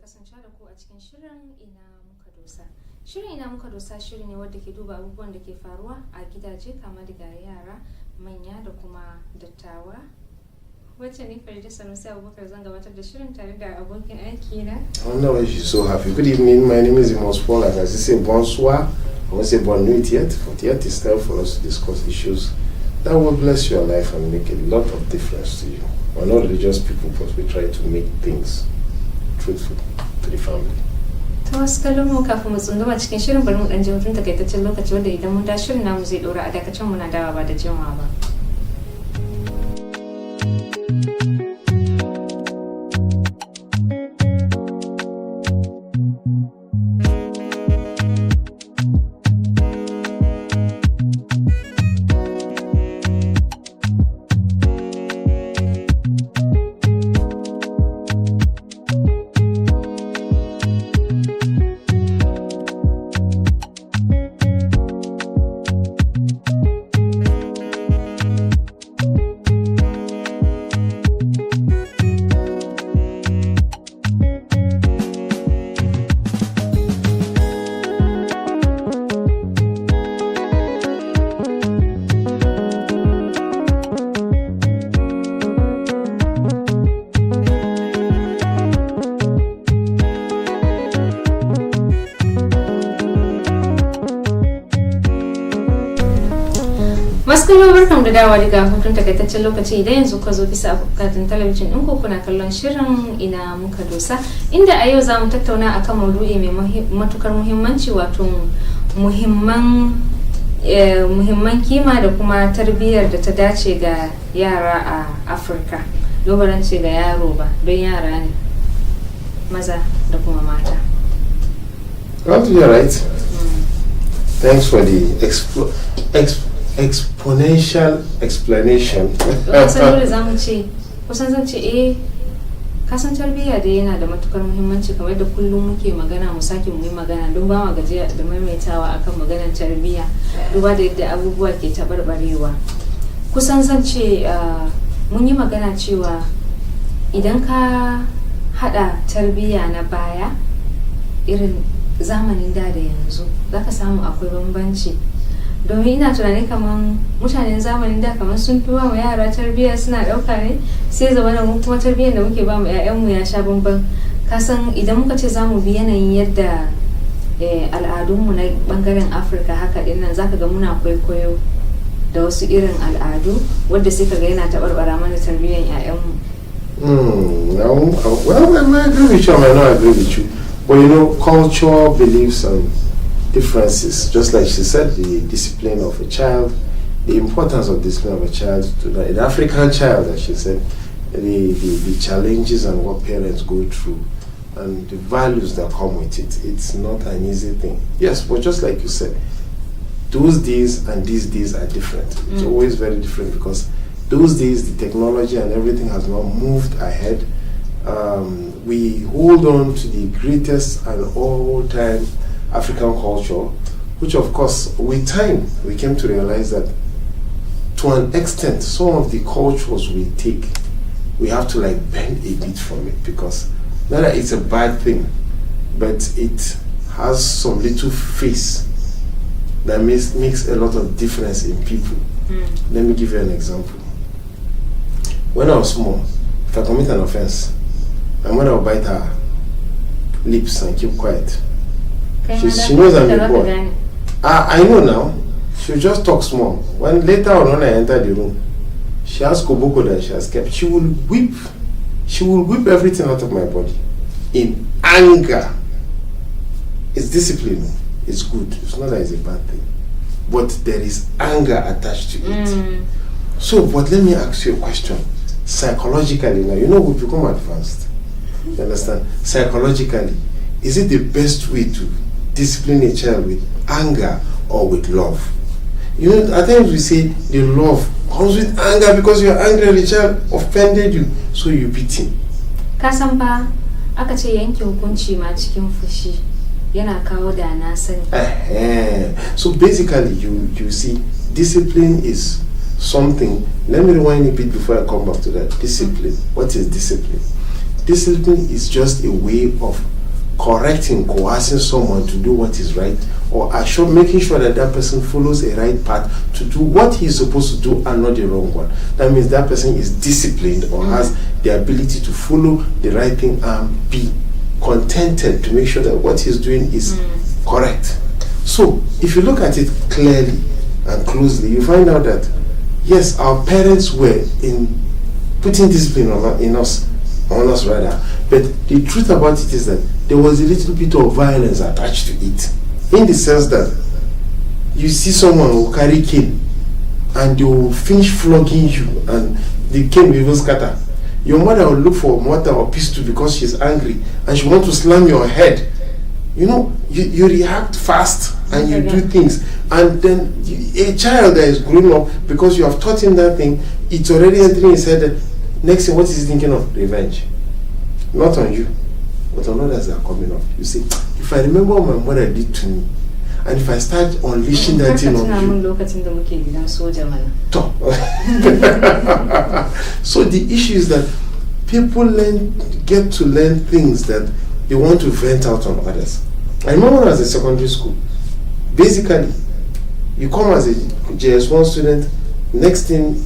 kasancewa da ku a cikin shirin ina muka dosa. Shirin ina muka dosa shiri ne wanda ke duba abubuwan da ke faruwa a gidaje kama daga yara, manya da kuma dattawa. Wacce ni Farida Sanusi Abubakar zan gabatar da shirin tare da abokin aiki na. I wonder why she's so happy. Good evening, my name is Imos Paul, and as you say bonsoir, I want to say bonne nuit yet, but yet it's time for us to discuss issues that will bless your life and make a lot of difference to you. We're not religious people, but we try to make things truthful to the family. Ta wasu kallon mu kafin mu tsunduma cikin shirin bari mu dan hutun takaitaccen lokaci wanda idan mun da shirin namu zai dora a dakacin mu na dawa ba da jimawa ba. Masu barkan da dawa daga hutun takaitaccen lokaci idan yanzu ka zo bisa akwatin talabijin ɗin ko kuna kallon shirin ina muka dosa inda a yau za mu tattauna akan maudu'i mai matukar muhimmanci wato muhimman kima da kuma tarbiyyar da ta dace ga yara a Afirka. Dobaran ce ga yaro ba don yara ne maza da kuma mata. Well, you're right. Thanks for the exponential explanation. Kusan zan ce kasan tarbiyya da yana da matukar muhimmanci kamar da kullum muke magana mu sake mu yi magana don ba ma gajiya da maimaitawa akan maganar tarbiyya duba da yadda abubuwa ke tabarbarewa. Kusan zan ce mun yi magana cewa idan ka hada tarbiyya na baya irin zamanin da yanzu zaka samu akwai bambanci. Domin ina tunani kaman mutanen zamanin da kaman sun fi ba mu yara tarbiyya suna dauka ne sai zama da mu kuma tarbiyyar da muke ba mu ƴaƴanmu ya sha bamban. Kasan idan muka ce zamu bi yanayin yadda al'adunmu na bangaren Afirka haka dinnan zaka ga muna kwaikwayo da wasu irin al'adu wadda sai kaga yana tabarbara mana tarbiyyar ƴaƴanmu. Well, I agree with you. I might not agree with you, but you know, culture, beliefs, and differences, just like she said, the discipline of a child, the importance of discipline of a child to the African child, as she said, the challenges and what parents go through and the values that come with it. It's not an easy thing. Yes, but just like you said, those days and these days are different. It's always very different because those days the technology and everything has now moved ahead. We hold on to the greatest and all-time African culture, which of course with time we came to realize that to an extent some of the cultures we take we have to like bend a bit from it, because not that it's a bad thing, but it has some little face that makes a lot of difference in people. Let me give you an example. When I was small, if I commit an offense, I'm going to bite her lips and keep quiet. She knows I'm a boy. I know now. She'll just talk small. When later on when I enter the room, she has koboko that she has kept. She will whip everything out of my body in anger. It's discipline. It's good. It's not that it's a bad thing. But there is anger attached to it. So, but let me ask you a question. Psychologically now, you know we've become advanced. You understand? Psychologically, is it the best way to discipline a child with anger or with love? You know, at times we say the love comes with anger because you're angry and the child offended you, so you beat him. Kasan ba aka ce yanke hukunci ma cikin fushi yana kawo da na sani. So basically you see, discipline is something. Let me rewind a bit before I come back to that. Discipline. What is discipline? Discipline is just a way of correcting, coercing someone to do what is right, or making sure that that person follows a right path to do what he is supposed to do and not the wrong one. That means that person is disciplined or has the ability to follow the right thing and be contented to make sure that what he's doing is correct. So if you look at it clearly and closely, you find out that yes, our parents were in putting discipline on us rather, but the truth about it is that there was a little bit of violence attached to it, in the sense that you see someone who carry cane and they will finish flogging you and the cane will even scatter. Your mother will look for mortar or pistol because she's angry and she wants to slam your head. You know, you react fast and you do things, and then a child that is growing up, because you have taught him that thing, it's already entering his head that next thing, what is he thinking of? Revenge. Not on you, but on others that are coming up. You see, if I remember what my mother did to me, and if I start unleashing that thing on you, so the issue is that people get to learn things that they want to vent out on others. I remember when I was in secondary school, basically, you come as a JS1 student, next thing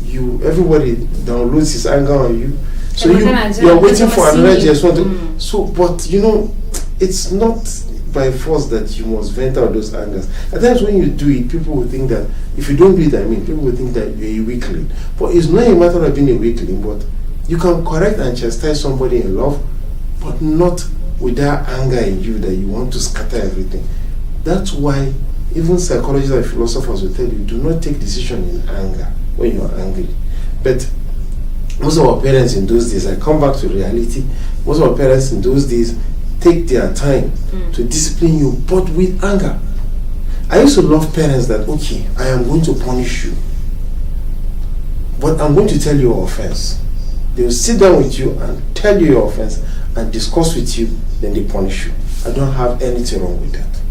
everybody downloads his anger on you. So you're waiting for another JS1 to. So, but you know, it's not by force that you must vent out those angers. At times when you do it, people will think that if you don't do it, people will think that you're a weakling. But it's not a matter of being a weakling, but you can correct and chastise somebody in love, but not with that anger in you that you want to scatter everything. That's why even psychologists and philosophers will tell you, do not take decision in anger when you are angry. But most of our parents in those days, I come back to reality, most of our parents in those days take their time to discipline you, but with anger. I used to love parents that, okay, I am going to punish you, but I'm going to tell you your offense. They will sit down with you and tell you your offense and discuss with you, then they punish you. I don't have anything wrong with that.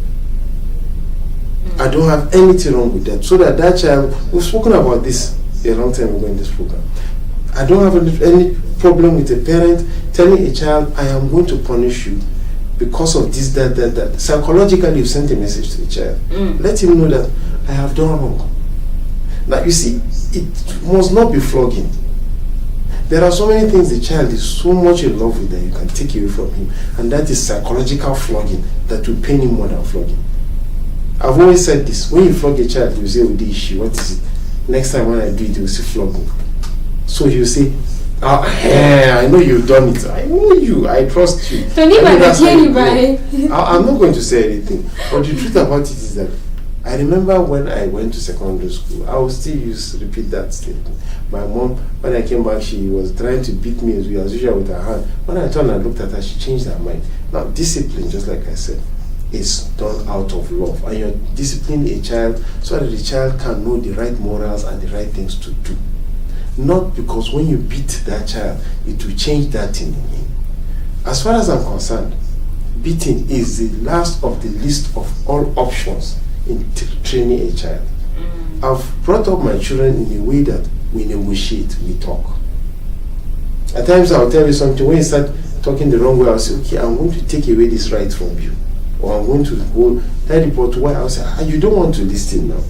I don't have anything wrong with that. So that child, we've spoken about this a long time ago in this program. I don't have any problem with a parent telling a child, I am going to punish you because of this, that. Psychologically, you sent a message to the child. Let him know that I have done wrong. Now, you see, it must not be flogging. There are so many things the child is so much in love with that you can take away from him, and that is psychological flogging that will pain him more than flogging. I've always said this: when you flog a child, you say, "Oh, this issue, what is it?" Next time when I do it, you will see flogging. So you say, I know you've done it. I know you. I trust you. I'm not going to say anything, but the truth about it is that I remember when I went to secondary school, I will still repeat that statement. My mom, when I came back, she was trying to beat me as usual with her hand. When I turned and looked at her, she changed her mind. Now, discipline, just like I said, is done out of love. And you're disciplining a child so that the child can know the right morals and the right things to do. Not because when you beat that child, it will change that thing in him. As far as I'm concerned, beating is the last of the list of all options in training a child. I've brought up my children in a way that we negotiate, we talk. At times I'll tell you something, when you start talking the wrong way, I'll say, okay, I'm going to take away this right from you. Or I'm going to go, Daddy, but why? I'll say, you don't want to listen now.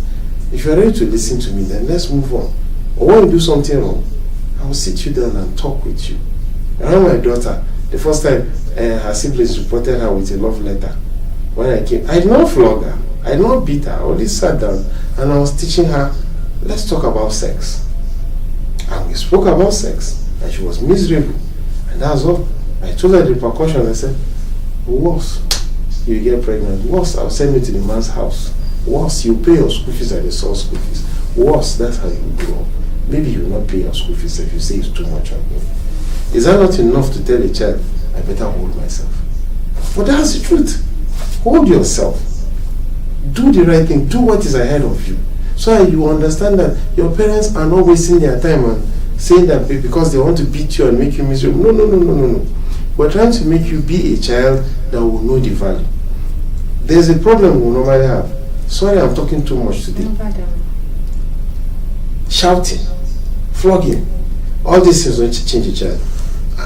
If you're ready to listen to me, then let's move on. Or when you do something wrong, I'll sit you down and talk with you. I remember my daughter, the first time her siblings reported her with a love letter. When I came, I did not flog her. I did not beat her. I only sat down and I was teaching her, let's talk about sex. And we spoke about sex. And she was miserable. And that's all. I told her the repercussions. I said, worse, you get pregnant. Worse, I'll send you to the man's house. Worse, you pay your school fees at the source school fees. Worse, that's how you grow up. Maybe you will not pay your school fees if you say it's too much on you. Is that not enough to tell a child, I better hold myself? But that's the truth. Hold yourself. Do the right thing. Do what is ahead of you. So that you understand that your parents are not wasting their time on saying that because they want to beat you and make you miserable. No. We're trying to make you be a child that will know the value. There's a problem we normally have. Sorry, I'm talking too much today. No problem. Shouting, flogging, all these things will change a child.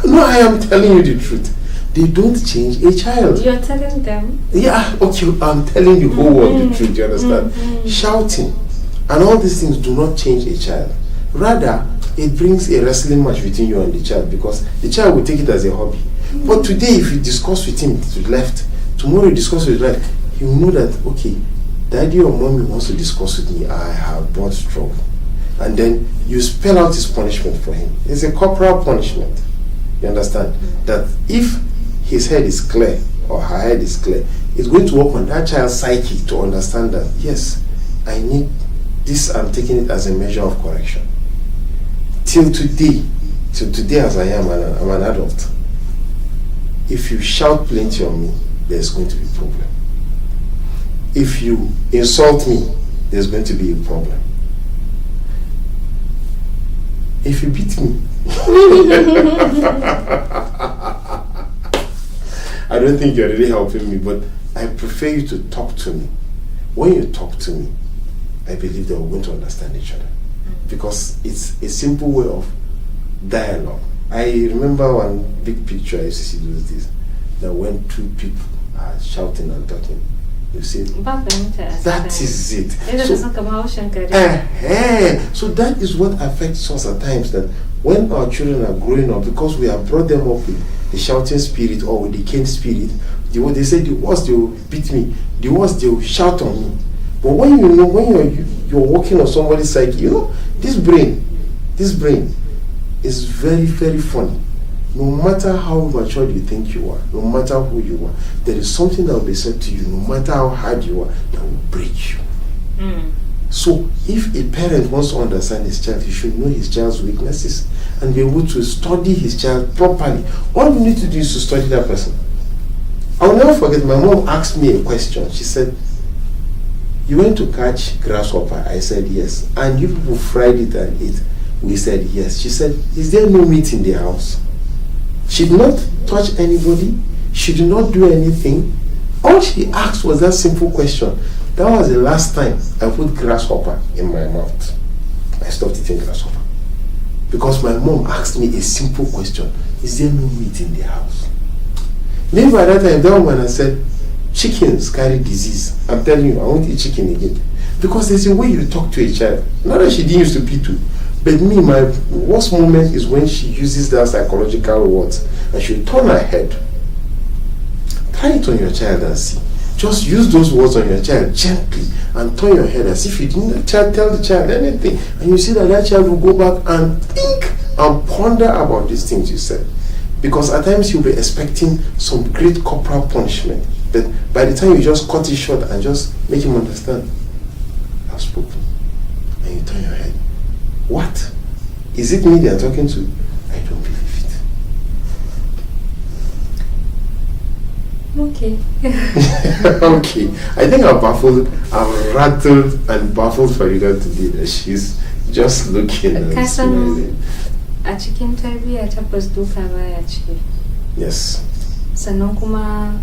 No, I am telling you the truth. they don't change a child. You're telling them? Yeah, okay, I'm telling the whole world the truth, you understand? Shouting and all these things do not change a child. Rather, it brings a wrestling match between you and the child, because the child will take it as a hobby. But today, if you discuss with him to the left, tomorrow you discuss with the right, he will know that, okay, daddy or mommy wants to discuss with me, I have brought trouble. And then you spell out his punishment for him. It's a corporal punishment. You understand? That if his head is clear or her head is clear, it's going to work on that child's psyche to understand that, yes, I need this, I'm taking it as a measure of correction. Till today as I am, I'm an adult. If you shout plenty on me, there's going to be a problem. If you insult me, there's going to be a problem. If you beat me, I don't think you're really helping me, but I prefer you to talk to me. When you talk to me, I believe that we're going to understand each other, because it's a simple way of dialogue. I remember one big picture I used to see those days, that when two people are shouting and talking, you see, that is it. So that is what affects us at times, that when our children are growing up, because we have brought them up with the shouting spirit or with the cane spirit, they say the worst they will beat me, the worst they will shout on me. But when you know, when you're working on somebody's psyche, you know, this brain is very, very funny. No matter how mature you think you are, no matter who you are, there is something that will be said to you, no matter how hard you are, that will break you. So if a parent wants to understand his child, he should know his child's weaknesses and be able to study his child properly. All you need to do is to study that person. I will never forget, my mom asked me a question. She said, "You went to catch grasshopper?" I said, "Yes." "And you people fried it and ate?" We said, "Yes." She said, "Is there no meat in the house?" She did not touch anybody. She did not do anything. All she asked was that simple question. That was the last time I put grasshopper in my mouth. I stopped eating grasshopper. Because my mom asked me a simple question. Is there no meat in the house? Then by that time, that woman said, chickens carry disease. I'm telling you, I won't eat chicken again. Because there's a way you talk to a child. Not that she didn't used to be too. But me, my worst moment is when she uses that psychological words and she'll turn her head. Try it on your child and see. Just use those words on your child gently and turn your head as if you didn't tell the child anything. And you see that that child will go back and think and ponder about these things you said. Because at times you'll be expecting some great corporal punishment. But by the time you just cut it short and just make him understand, I've spoken. And you turn your head. What? Is it me they are talking to? I don't believe it. Okay. Okay. I think I'm rattled and baffled for you today that she's just looking and smiling. A cikin tarbiyya tabbas duka baya ciki. Yes. Sannan kuma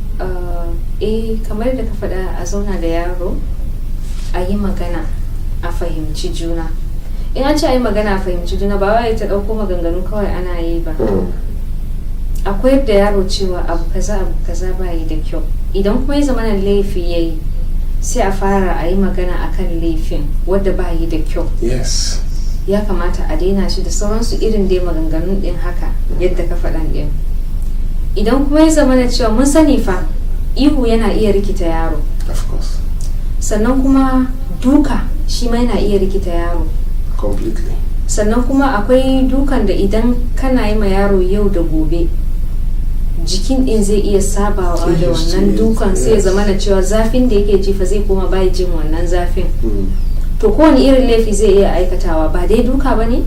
kamar da ka faɗa, a zauna da yaro a yi magana a fahimci juna. In an ce a yi magana a fahimci juna, ba wai ta ɗauko maganganu kawai ana yi ba. Akwai da yaro cewa abu kaza ba yi da kyau. Idan kuma ya zama na laifi ya yi, sai a fara a yi magana akan laifin wadda ba yi da kyau. Yes. Ya kamata a daina shi da sauransu irin dai maganganun din haka yadda ka faɗan din. Idan kuma ya zama na cewa mun sani fa ihu yana iya rikita yaro. Of course. Sannan kuma duka shi ma yana iya rikita yaro. Completely. Sannan kuma akwai dukan da idan kana yi ma yaro yau da gobe, jikin din zai iya sabawa da wannan dukan, sai ya zama na cewa zafin da yake ji fa zai koma bai jin wannan zafin. To kowane irin laifi zai iya aikatawa, ba dai duka ba ne?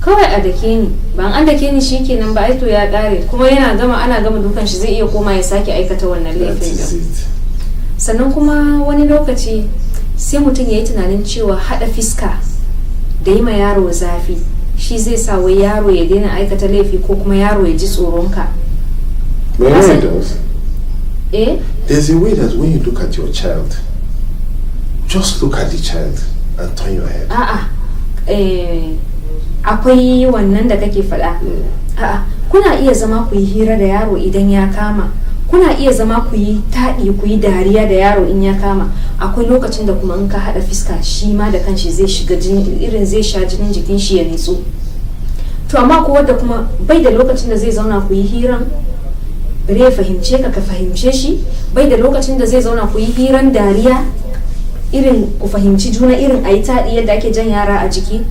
Kawai a dake ni, ba an dake ni shikenan ba, ai to ya kare, kuma ana gama dukan shi zai iya koma ya sake aikata wannan laifin din. Sannan kuma wani lokaci sai mutum ya yi tunanin cewa haɗa fiska da yi ma yaro zafi shi zai sa wai yaro ya daina aikata laifi ko kuma yaro ya ji tsoronka. It does. Eh? There's a way that when you look at your child, just look at the child and turn your head. Akwai wannan da kake faɗa. kuna iya zama ku yi hira da yaro idan ya kama, kuna iya zama ku yi taɗi ku yi dariya da yaro in ya kama. Akwai lokacin da kuma in ka haɗa fiska shi ma da kanshi zai shiga jini, irin zai sha jinin jikin shi ya nitsu. To amma ko wadda kuma bai da lokacin da zai zauna ku yi hiran, bare ya fahimce ka fahimce shi, bai da lokacin da zai zauna ku yi hiran dariya irin ku fahimci juna, irin a yi taɗi yadda ake jan yara a jiki.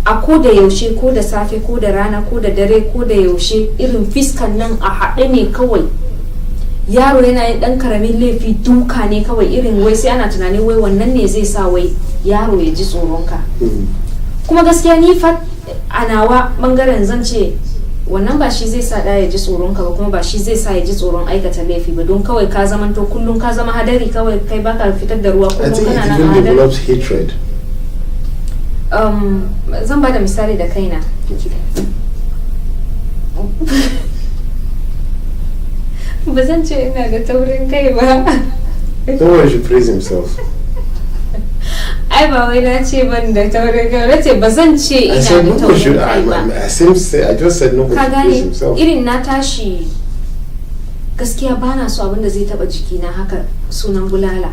A ko da yaushe, ko da safe ko da rana ko da dare ko da yaushe, irin fiskan nan a haɗe ne kawai. Yaro yana yin ɗan karamin laifi duka ne kawai, irin wai sai ana tunanin wai wannan ne zai sa wai yaro ya ji tsoronka. Kuma gaskiya ni fa a nawa bangaren zan ce wannan ba shi zai sa ɗaya ya ji tsoronka ba, kuma ba shi zai sa ya ji tsoron aikata laifi ba, don kawai ka zamanto kullum ka zama hadari, kawai kai baka fitar da ruwa kullum kana nan hadari. Develops hatred. Zan ba da misali da kaina. Ba zan ce ina da taurin kai ba. Don't worry, he should praise himself. Ai ba wai na ce ban da taurin kai, na ce ba zan ce ina da taurin kai ba. I just said nobody should praise himself. Irin na tashi gaskiya ba na so abin da zai taba jikina haka, sunan bulala.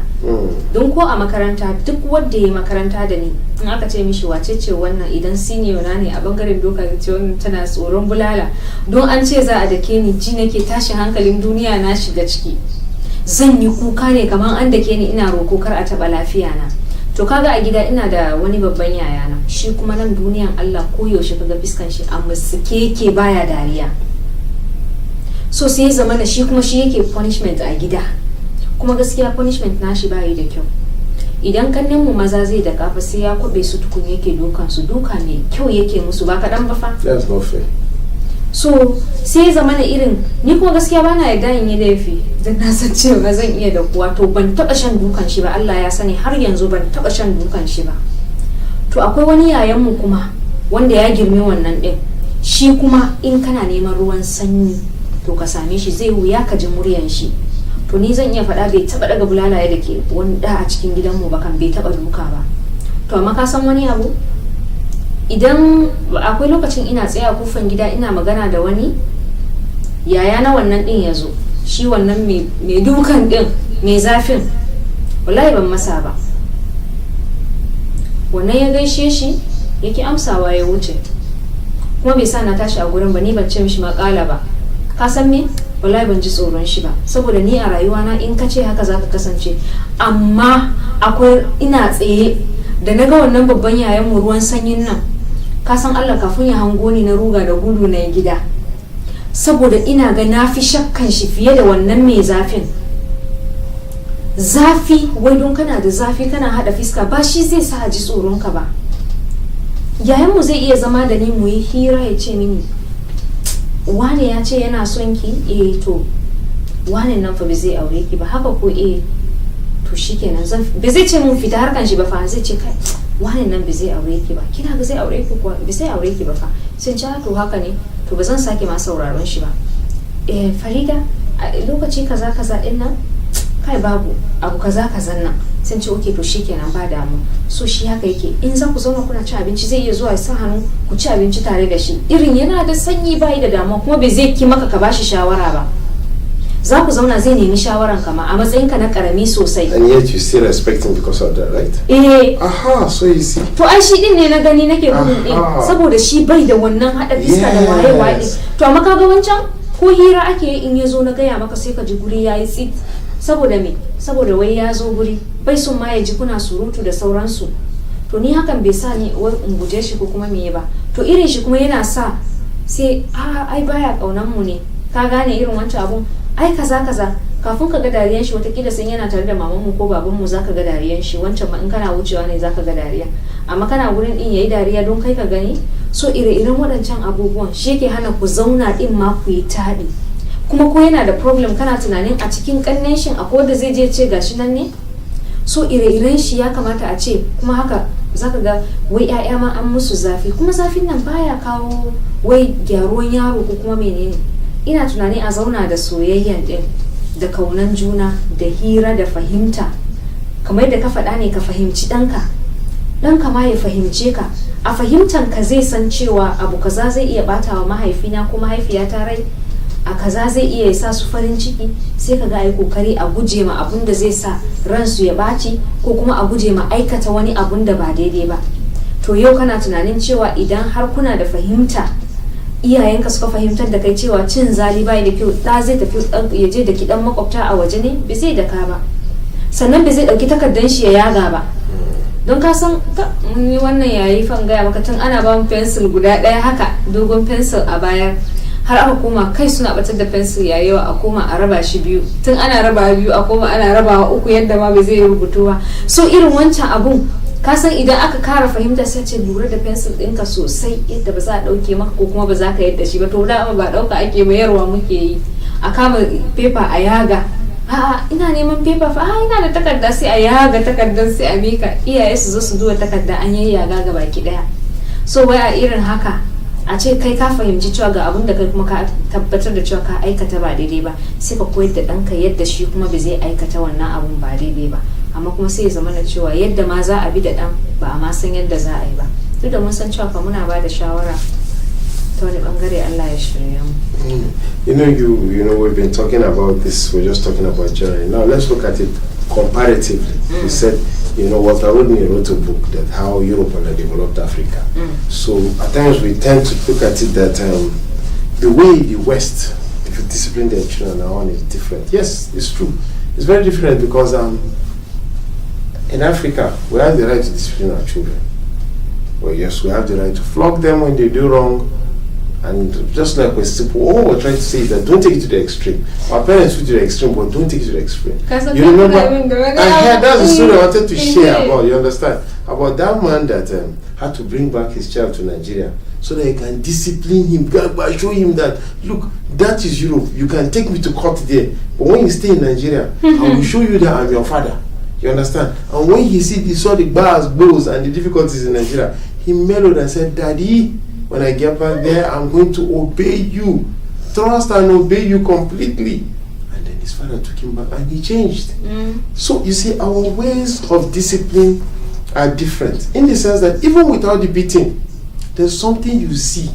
Don ko a makaranta duk wanda ya makaranta da ni in aka ce mishi wace ce wannan, idan senior na ne a bangaren doka ce wannan tana tsoron bulala, don an ce za a dake ni ji nake tashin hankalin duniya na shiga ciki, zan yi kuka ne kamar an dake ni ina roko kar a taba lafiya na. To kaga a gida ina da wani babban yayana, shi kuma nan duniyan Allah ko yaushe kaga fiskan shi a musuke yake baya dariya. So sai ya zama da shi kuma shi yake punishment a gida, kuma gaskiya punishment nashi bayi da kyau. Idan kannen mu maza zai da kafa sai ya kube su tukun yake dukan su, duka mai kyau yake musu, ba kadan ba fa. That's not fair. So sai ya zama da irin ni kuma gaskiya bana yarda in yi laifi, dan na san cewa zan iya da kuwa, to ban taba shan dukan shi ba, Allah ya sani har yanzu ban taba shan dukan shi ba. To akwai wani yayan mu kuma wanda ya girme wannan din, shi kuma in kana neman ruwan sanyi to ka same shi zai wuya ka ji muryan shi. To ni zan iya faɗa bai taɓa daga bulalaye da ke wani da a cikin gidanmu ba, kan bai taɓa duka ba. To amma ka san wani abu, idan akwai lokacin ina tsaye a kofan gida ina magana da wani yaya na wannan din ya zo, shi wannan mai dukan din mai zafin, wallahi ban masa ba. Wannan ya gaishe shi yake amsawa ya wuce, kuma bai sa na tashi a gurin ba, ni ban ce mishi makala ba. Ka san me, wallahi ban ji tsoron shi ba, saboda ni a rayuwa na in ka ce haka zaka kasance. Amma akwai ina tsaye da naga wannan babban yayan mu ruwan sanyin nan, ka san Allah kafin ya hango ni na ruga da gudu na gida, saboda ina ga na fi shakkan shi fiye da wannan mai zafin. Zafi wai don kana da zafi kana hada fiska ba shi zai sa a ji tsoron ka ba. Yayan mu zai iya zama da ni mu yi hira ya ce mini wane ya ce yana son ki, to wane nan fa bai zai aure ki ba, haka ko to shikenan bai zai ce mun fita harkan shi ba fa, zai ce kai wane nan bai zai aure ki ba, kina ga zai aure ki ko bai zai aure ki ba fa, sai ce to haka ne, to ba zan sake ma sauraron shi ba. Farida lokaci kaza kaza din nan kai babu abu kaza kazan nan, sai ce okay to shikenan ba damu. So shi haka yake, in za ku zauna kuna ci abinci zai iya zuwa sa hannu ku ci abinci tare da shi, irin yana da sanyi bai da damuwa, kuma bai zai ki maka ka bashi shawara ba. Za ku zauna zai nemi shawaran ka ma a matsayin ka na karami sosai, and yet you still respect him because of that, right? Aha, so you see. To ai shi din ne na gani nake gudun din, saboda shi bai da wannan hada fiska da waye waye. To amma kaga wancan ko hira ake in ya zo na gaya maka sai ka ji guri yayi tsit, saboda me, saboda wai ya zo guri bai son ma ya ji kuna surutu da sauransu. To ni hakan bai sa ni wai in guje shi ko kuma meye ba. To irin shi kuma yana sa sai ai baya kaunan mu ne, ka gane irin wancan abun, ai kaza kaza, kafin ka ga dariyan shi watakila sai yana tare da maman mu ko baban mu zaka ga dariyan shi, wancan ma in kana wucewa ne zaka ga dariya, amma kana gurin din yayi dariya don kai ka gani. So ire-iren waɗancan abubuwan shi yake hana ku zauna din ma ku yi taɗi. Kuma ko yana da problem kana tunanin a cikin kannen shin akwai wanda zai je ce gashi nan ne. So ire-iren shi ya kamata a ce, kuma haka zaka ga wai 'ya'ya ma an musu zafi, kuma zafin nan baya kawo wai gyaruwan yaro ko kuma menene. Ina tunani a zauna da soyayyan din, da kaunan juna, da hira, da fahimta, kamar da ka faɗa ne, ka fahimci ɗanka, dan kama ya fahimce ka, a fahimtan ka zai san cewa abu kaza zai iya bata wa mahaifina ko mahaifiyata rai, a kaza zai iya sa su farin ciki, sai ka ga ai kokari a guje ma abun da zai sa ransu ya baci ko kuma a guje ma aikata wani abun da ba daidai ba. To yau kana tunanin cewa idan har kuna da fahimta, iyayenka suka fahimtar da kai cewa cin zali bai da kyau, da zai tafi ya je da kidan makwabta a waje ne, bai zai daka ba, sannan bai zai dauki takardan shi ya yaga ba. Don ka san mun yi wannan yayi fan gaya maka tun ana ba mu pencil guda daya haka, dogon pencil a bayar, har aka koma kai suna batar da pencil yayi yawa, a koma a raba shi biyu, tun ana raba biyu a koma ana rabawa uku yadda ma bai zai rubutu ba. So irin wancan abun ka san idan aka kara fahimta sai ce lura da pencil ɗinka sosai yadda ba za a ɗauke maka ko kuma ba za ka yadda shi ba. To da ba ɗauka ake mayarwa muke yi, a kama paper a yaga, a'a ina neman paper fa, ina da takarda, sai a yaga takardar sai a mika iyaye su zo su duba takarda an yayyaga ga baki ɗaya. So wai a irin haka a ce kai ka fahimci cewa ga abin da kai kuma ka tabbatar da cewa ka aikata ba daidai ba, sai ka koyar da ɗanka yadda shi kuma ba zai aikata wannan abun ba daidai ba. Amma kuma sai ya zama na cewa yadda ma za a bi da ɗan ba a ma san yadda za a yi ba, duk da mun san cewa fa muna ba da shawara ta wani bangare. Allah ya shirya mu. You know we've been talking about this, we're just talking about journey. Now let's look at it comparatively. You said, Walter Rodney wrote a book that how Europe underdeveloped Africa. So at times we tend to look at it that the way the West, if you discipline their children now on, is different. Yes, it's true. It's very different because in Africa, we have the right to discipline our children. Well, yes, we have the right to flog them when they do wrong. And just like all we're trying to say is that don't take it to the extreme. Our parents took it to the extreme, but don't take it to the extreme. You remember, that's the story I wanted to share about, you understand? About that man that had to bring back his child to Nigeria so that he can discipline him, by show him that, look, that is Europe. You can take me to court there. But when you stay in Nigeria, I will show you that I'm your father. You understand? And when he saw the bars, blows, and the difficulties in Nigeria, he mellowed and said, Daddy, when I get back there, I'm going to obey you. Trust and obey you completely. And then his father took him back and he changed. So you see, our ways of discipline are different. In the sense that even without the beating, there's something you see,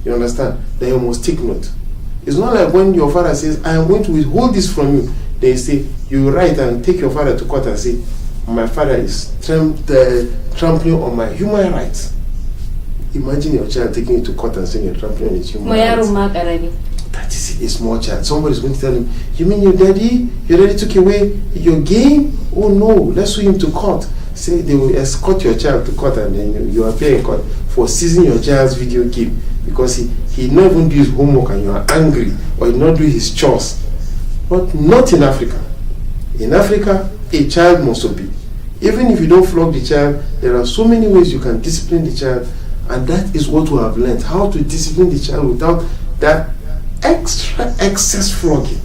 you understand, that you must take note. It's not like when your father says, I am going to withhold this from you. They say, you write and take your father to court and say, my father is trampling on my human rights. Imagine your child taking you to court and saying you're trampling on his human rights. That is it, a small child. Somebody's going to tell him, you mean your daddy took away your game? Oh no, let's sue him to court. Say they will escort your child to court and then you appear in court for seizing your child's video game because he not even do his homework and you are angry, or he not do his chores. But not in Africa. In Africa, a child must obey. Even if you don't flog the child, there are so many ways you can discipline the child, and that is what we have learned, how to discipline the child without that excess flogging.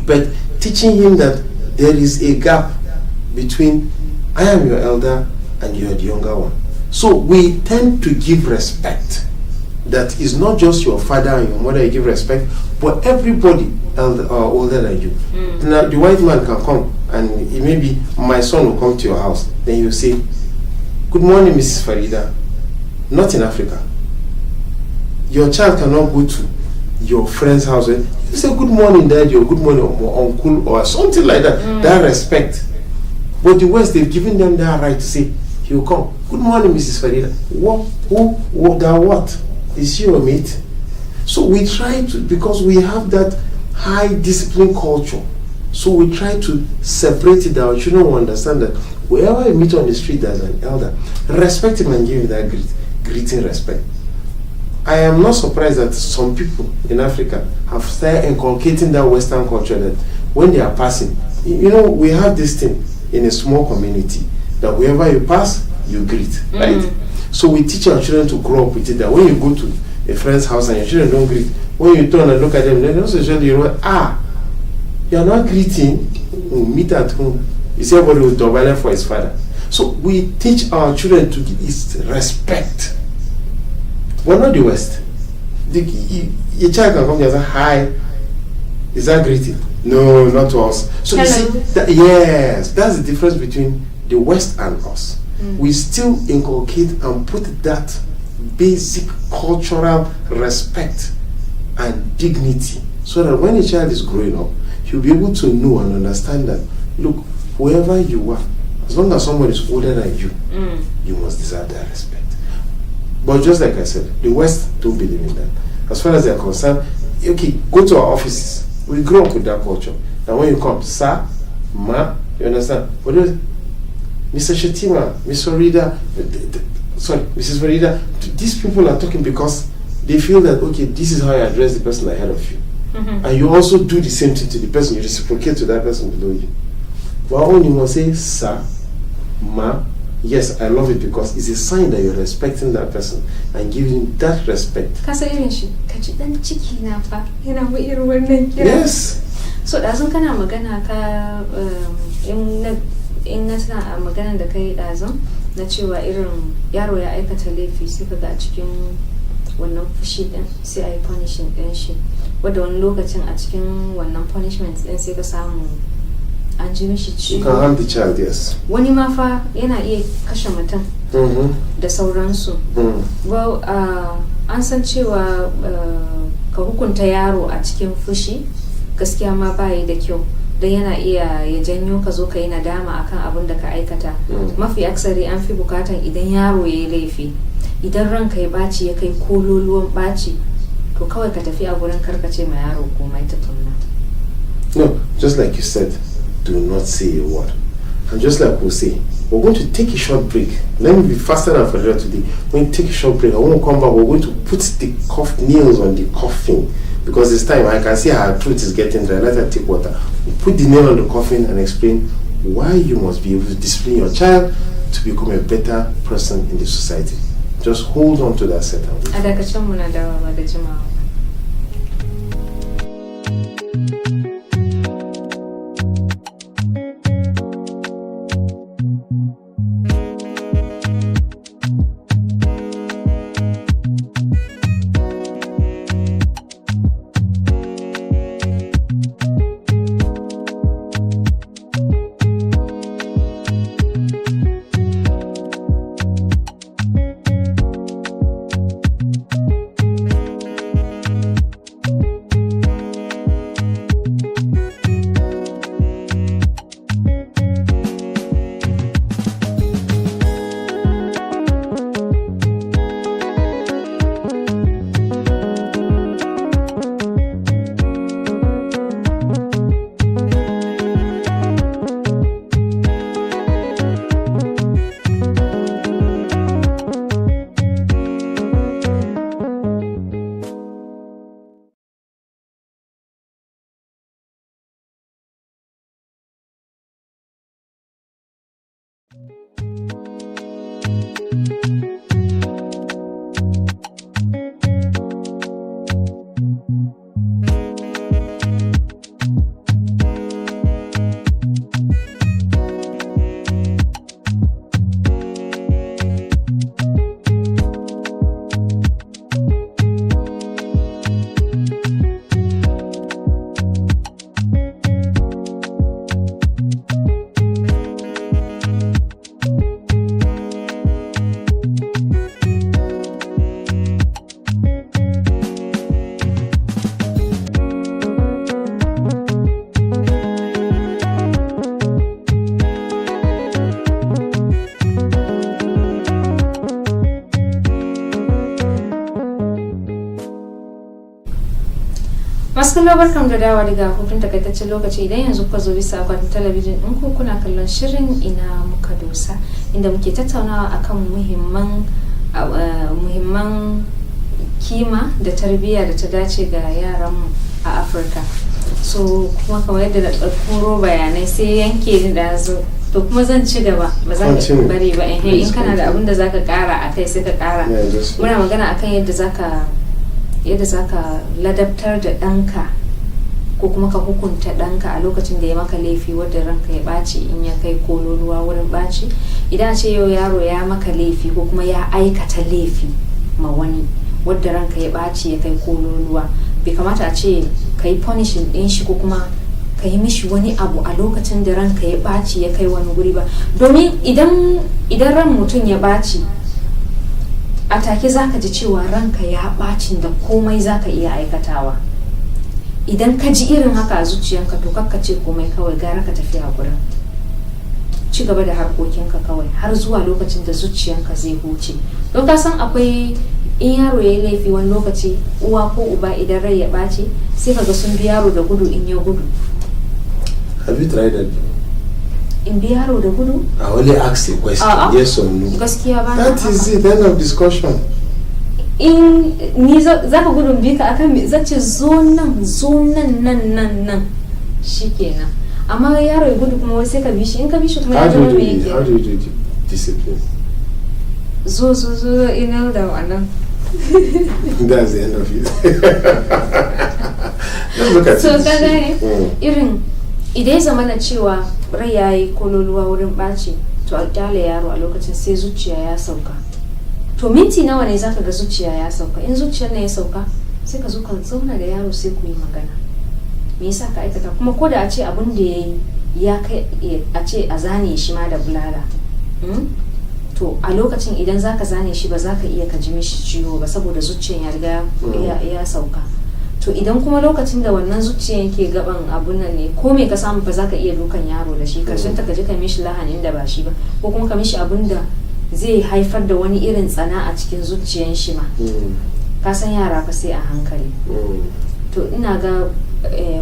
But teaching him that there is a gap between I am your elder and you are the younger one. So we tend to give respect. That is not just your father and your mother you give respect, but everybody older than you. Now the white man can come and maybe my son will come to your house. Then you say, good morning, Mrs. Farida. Not in Africa. Your child cannot go to your friend's house. You say good morning, daddy, or good morning, uncle, or something like that. That respect. But the West, they've given them that right to say, he will come. Good morning, Mrs. Farida. What? Is she your mate? So we try to, because we have that high discipline culture, so we try to separate it. Our children will understand that wherever you meet on the street as an elder, respect him and give him that greeting respect. I am not surprised that some people in Africa have started inculcating that Western culture that when they are passing, we have this thing in a small community that wherever you pass, you greet, right? So we teach our children to grow up with it, that when you go to a friend's house and your children don't greet, when you turn and look at them, they also show you, you're not greeting, we'll meet at home. You see everybody will double for his father. So we teach our children to give respect. We're not the West. Your child can come here and say, hi. Is that greeting? No, not to us. So hello. You see, yes, that's the difference between the West and us. we still inculcate and put that basic cultural respect and dignity, so that when a child is growing up, he'll be able to know and understand that, look, whoever you are, as long as someone is older than you, you must deserve that respect. But just like I said, the West don't believe in that. As far as they're concerned, okay, go to our offices. We grew up with that culture. Now when you come, sir, ma, you understand? What is it? Mr. Shetima, Miss Farida, sorry, Mrs. Farida, these people are talking because they feel that, okay, this is how you address the person ahead of you. And you also do the same thing to the person, you reciprocate to that person below you. But only you must say, sir, ma, yes, I love it because it's a sign that you're respecting that person and giving that respect. Yes. So dazun kana magana ka in na tana magana da kai dazun na cewa irin yaro ya aikata laifi sai ka ga cikin wannan fushi din sai a yi punishing din shi, wadda wani lokacin a cikin wannan punishment din sai ka samu an ji mishi ciwo. You can harm the child, yes. Wani ma fa yana iya kashe mutum da sauransu. Well, an san cewa ka hukunta yaro a cikin fushi gaskiya ma bayi da kyau, don yana iya ya janyo ka zo ka yi nadama akan abin da ka aikata. Mafi aksari an fi bukatan idan yaro ya yi laifi, idan ranka ya baci ya kai kololuwan baci, to kawai ka tafi a gurin karkace ma yaro komai ta tunna. No, just like you said, do not say a word. And just like we say, we're going to take a short break. Let me be faster than for today. We're going to take a short break. I want to come back. We're going to put the nails on the coffin, because this time I can see her throat is getting dry. Let her take water. We put the nail on the coffin and explain why you must be able to discipline your child to become a better person in the society. Just hold on to that set. Masu barkam da dawa daga hutun takaitaccen lokaci. Idan yanzu kuka zo bisa akwatin talabijin ɗinku kuna kallon shirin ina muka dosa, inda muke tattaunawa akan muhimman kima da tarbiyya da ta dace ga yaranmu a Afirka. So kuma kamar yadda da ɗaukuro bayanai sai yanke ni da zo, to kuma zan ci gaba, ba zan bari ba. In kana da abin da zaka ƙara akai sai ka ƙara. Muna magana akan yadda zaka ladabtar da ɗanka ko kuma ka hukunta ɗanka a lokacin da ya maka laifi wadda ranka ya ɓaci in ya kai kololuwa wurin ɓaci. Idan ce yau yaro ya maka laifi ko kuma ya aikata laifi ma wani wadda ranka ya ɓaci ya kai kololuwa, bai kamata a ce ka yi punishing ɗin shi ko kuma ka yi mishi wani abu a lokacin da ranka ya ɓaci ya kai wani guri ba, domin idan ran mutum ya ɓaci a take zaka ji cewa ranka ya ɓacin da komai zaka iya aikatawa. Idan ka ji irin haka a zuciyanka to kakka ce komai, kawai gara ka tafi a gurin, ci gaba da harkokinka kawai har zuwa lokacin da zuciyanka zai huce. Don ka san akwai in yaro ya yi laifi wani lokaci uwa ko uba idan rai ya ɓaci sai kaga sun bi yaro da gudu in ya gudu. Have you tried that? In bi yaro da gudu? I only asked a question, yes or no. Gaskiya ba. That is it, end of discussion. In ni za ka gudun bi ka akan me, zace zo nan shikenan. Amma yaro ya gudu kuma sai ka bi shi, in ka bi shi kuma ya zama me yake. How do you do discipline? Zo ina da wannan. That's the end of it. Let's look at so it. ka gane irin idan ya zama na cewa rai ya yi kololuwa wurin ɓaci, to a kyale yaro a lokacin sai zuciya ya sauka. To minti nawa ne zaka ga zuciya ya sauka? In zuciyar ne ya sauka sai ka zo ka zauna da yaro sai ku yi magana. Me yasa ka aikata? Kuma ko da a ce abin da ya kai a ce a zane shi ma da bulala, to a lokacin idan zaka zane shi ba zaka iya ka ji mishi ciwo ba saboda zuciyar ya riga ya sauka. To idan kuma lokacin da wannan zuciyar yake gaban abun nan ne, ko me ka samu ba zaka iya dukan yaro da shi, karshen ta kaje ka mishi lahanin da ba shi ba, ko kuma ka mishi abun da zai haifar da wani irin tsana a cikin zuciyar shi ma. Ka san yara fa sai a hankali. To ina ga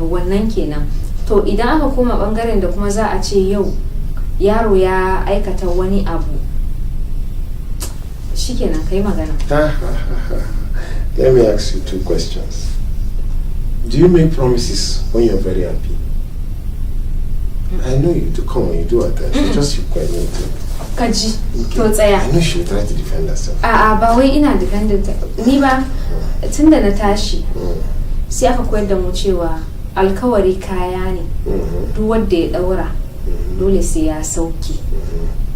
wannan kenan. To idan aka koma bangaren da kuma za a ce yau yaro ya aikata wani abu, shikenan kai magana. Let me ask you two questions. Do you make promises when you're very happy? I know you do. Come on, you do at times. Just you quite need to. Kaji, to tsaya. I know she will try to defend herself. Ba wai ina defendant ni ba, tunda na tashi sai aka koyar da mu cewa alkawari kaya ne, duk wanda ya daura dole sai ya sauke.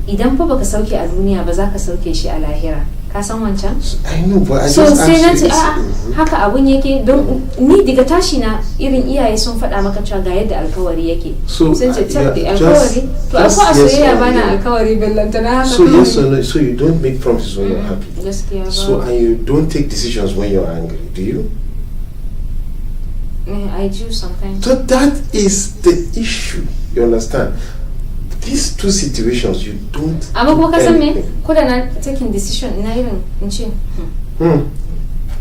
Idan fa baka sauke a duniya ba za ka sauke shi a lahira. Ka san wancan? I know, but I so just sai na ce asked haka abun yake, don ni daga tashi na irin iyaye sun faɗa maka cewa ga yadda alkawari yake. So sun ce tabbi yeah, alkawari to a ko a yes soyayya or bana no. alkawari bellanta na haka. So yes or no, so you don't make promises when you're happy. Gaskiya ba. So and you don't take decisions when you're angry, do you? I do sometimes. So that is the issue. You understand? These two situations you don't. Amma kuma ka san me? anything. Ko da na taking decision ina irin in ce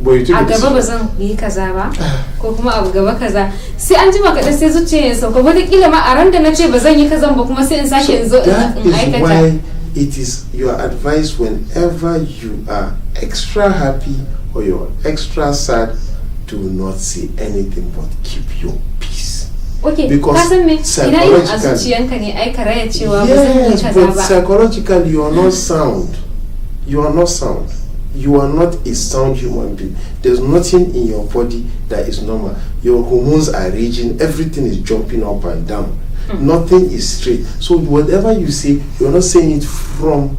But you took a a gaba ba decision. zan yi kaza ba ko kuma abu gaba kaza, sai an jima kaɗan sai zuciya ya sauka, wani kila ma a ran da na ce ba zan yi kazan ba kuma sai in sake in zo That in is aikata. why it is your advice whenever you are extra happy or you're extra sad, do not say anything but keep your peace. Okay, Because ka san me? Ina yin a psychologically- zuciyanka ne ai ka raya cewa ba zan yi Yes, kaza but ba. psychologically you are not sound. You are not sound. You are not a sound human being. There's nothing in your body that is normal. Your hormones are raging. Everything is jumping up and down. Nothing is straight. So whatever you say, you're not saying it from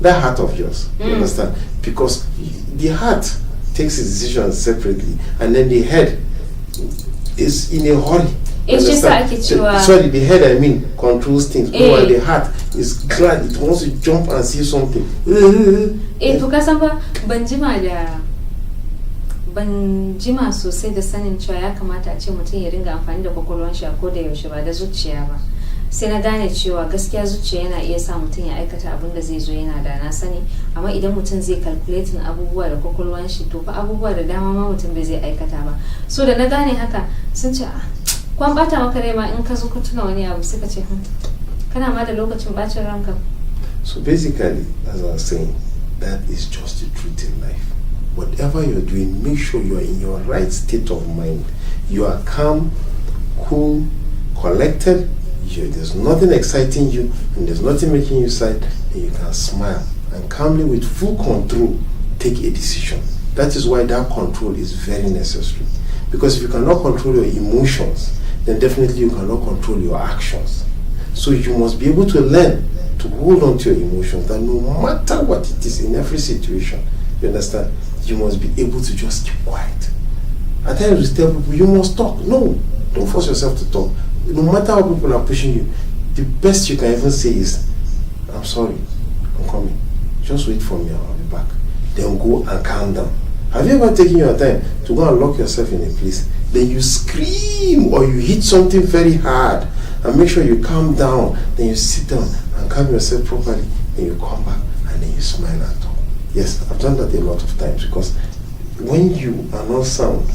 that heart of yours. You understand? Because the heart takes its decisions separately, and then the head is in a hurry. It's just Understand? like it's Sorry, the head, I mean, controls things. Eh. While the heart is glad, it wants to jump and see something. To ka san ba ban jima sosai da sanin cewa ya kamata a ce mutum ya ringa amfani da kwakwalwan shi a koda yaushe ba da zuciya ba. Sai na gane cewa gaskiya zuciya yana iya sa mutum ya aikata abin da zai zo yana da na sani, amma idan mutum zai calculating abubuwa da kwakwalwan shi to fa abubuwa da dama ma mutum bai zai aikata ba. So da na gane haka sun ce kwan bata maka rai ma in ka zo ka tuna wani abu sai ka ce kana ma da lokacin bacin ranka. So basically, as I was saying, that is just the truth in life. Whatever you're doing, make sure you're in your right state of mind. You are calm, cool, collected. There's nothing exciting you, and there's nothing making you sad, and you can smile and calmly, with full control, take a decision. That is why that control is very necessary. Because if you cannot control your emotions, then definitely you cannot control your actions. So you must be able to learn to hold on to your emotions, that no matter what it is in every situation, you understand, you must be able to just keep quiet. At times we tell people, you must talk. No, don't force yourself to talk. no matter how people are pushing you, the best you can even say is, I'm sorry, I'm coming. Just wait for me, I'll be back. Then go and calm down. Have you ever taken your time to go and lock yourself in a place? Then you scream or you hit something very hard and make sure you calm down. Then you sit down and calm yourself properly. Then you come back and then you smile and talk. Yes, I've done that a lot of times because when you are not sound,